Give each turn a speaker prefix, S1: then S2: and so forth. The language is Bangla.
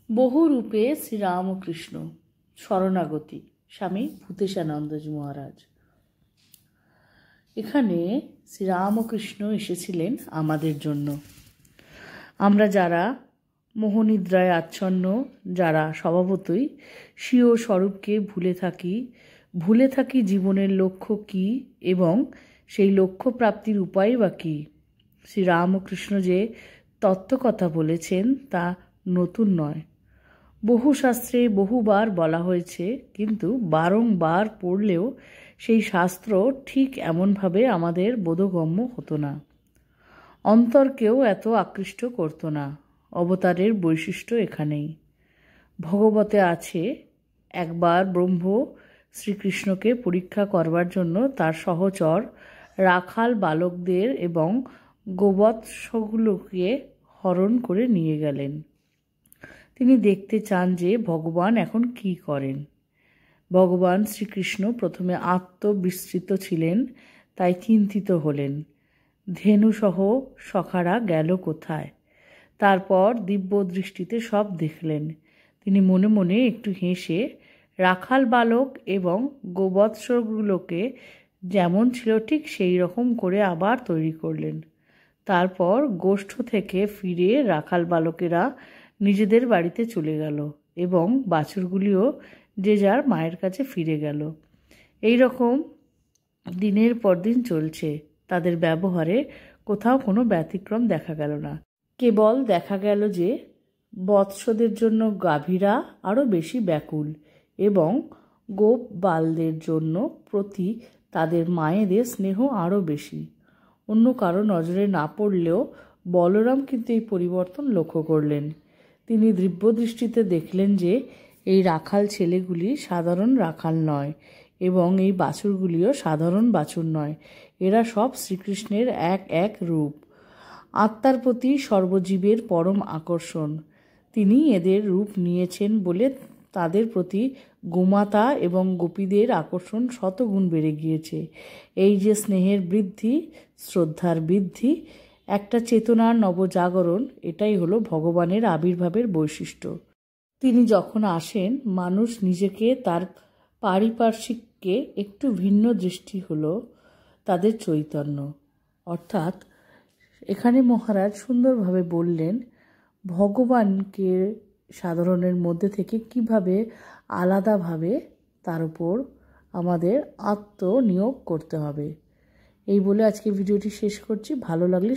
S1: বহু রূপে শ্রীরামকৃষ্ণ শরণাগতি স্বামী ভূতেশানন্দজি মহারাজ। এখানে শ্রীরামকৃষ্ণ এসেছিলেন আমাদের জন্য। আমরা যারা মোহনিদ্রায় আচ্ছন্ন, যারা স্বভাবতই স্বীয় স্বরূপকে ভুলে থাকি জীবনের লক্ষ্য কী এবং সেই লক্ষ্য প্রাপ্তির উপায় বা কী। শ্রীরামকৃষ্ণ যে তত্ত্বকথা বলেছেন তা নতুন নয়। বহু শাস্ত্রে বহুবার বলা হয়েছে, কিন্তু বারংবার পড়লেও সেই শাস্ত্র ঠিক এমনভাবে আমাদের বোধগম্য হতো না, অন্তরকেও এত আকৃষ্ট করত না। অবতারের বৈশিষ্ট্য এখানেই। ভগবতে আছে, একবার ব্রহ্ম শ্রীকৃষ্ণকে পরীক্ষা করবার জন্য তার সহচর রাখাল বালকদের এবং গোবৎসগুলোকে হরণ করে নিয়ে গেলেন। তিনি দেখতে চান যে ভগবান এখন কি করেন। ভগবান শ্রীকৃষ্ণ প্রথমে আত্মবিস্মৃত ছিলেন, তাই চিন্তিত হলেন, ধেনুসহ সখারা গেল কোথায়। তারপর দিব্য দৃষ্টিতে সব দেখলেন। তিনি মনে মনে একটু হেসে রাখাল বালক এবং গোবৎসগুলোকে যেমন ছিল ঠিক সেই রকম করে আবার তৈরি করলেন। তারপর গোষ্ঠ থেকে ফিরে রাখাল বালকেরা নিজেদের বাড়িতে চলে গেল এবং বাছুরগুলিও যে যার মায়ের কাছে ফিরে গেল। এই রকম দিনের পর দিন চলছে। তাদের ব্যবহারে কোথাও কোনো ব্যতিক্রম দেখা গেল না। কেবল দেখা গেল যে বৎসদের জন্য গাভীরা আরও বেশি ব্যাকুল এবং গোপ বালদের জন্য প্রতি তাদের মায়েদের স্নেহ আরও বেশি। অন্য কারো নজরে না পড়লেও বলরাম কিন্তু এই পরিবর্তন লক্ষ্য করলেন। তিনি দিব্য দৃষ্টিতে দেখলেন যে এই রাখাল ছেলেগুলি সাধারণ রাখাল নয় এবং এই বাছুরগুলিও সাধারণ বাছুর নয়। এরা সব শ্রীকৃষ্ণের এক এক রূপ, আত্মার প্রতি সর্বজীবের পরম আকর্ষণ। তিনি এদের রূপ নিয়েছেন বলে তাদের প্রতি গোমাতা এবং গোপীদের আকর্ষণ শতগুণ বেড়ে গিয়েছে। এই যে স্নেহের বৃদ্ধি, শ্রদ্ধার বৃদ্ধি, একটা চেতনার নবজাগরণ, এটাই হলো ভগবানের আবির্ভাবের বৈশিষ্ট্য। তিনি যখন আসেন, মানুষ নিজেকে তার পারিপার্শ্বিককে একটু ভিন্ন দৃষ্টি হলো তাদের চৈতন্য। অর্থাৎ এখানে মহারাজ সুন্দরভাবে বললেন ভগবানকে সাধারণের মধ্যে থেকে কিভাবে আলাদাভাবে তার উপর আমাদের আত্মনিয়োগ করতে হবে। এই বলে আজকে ভিডিওটি শেষ করছি। ভালো লাগলে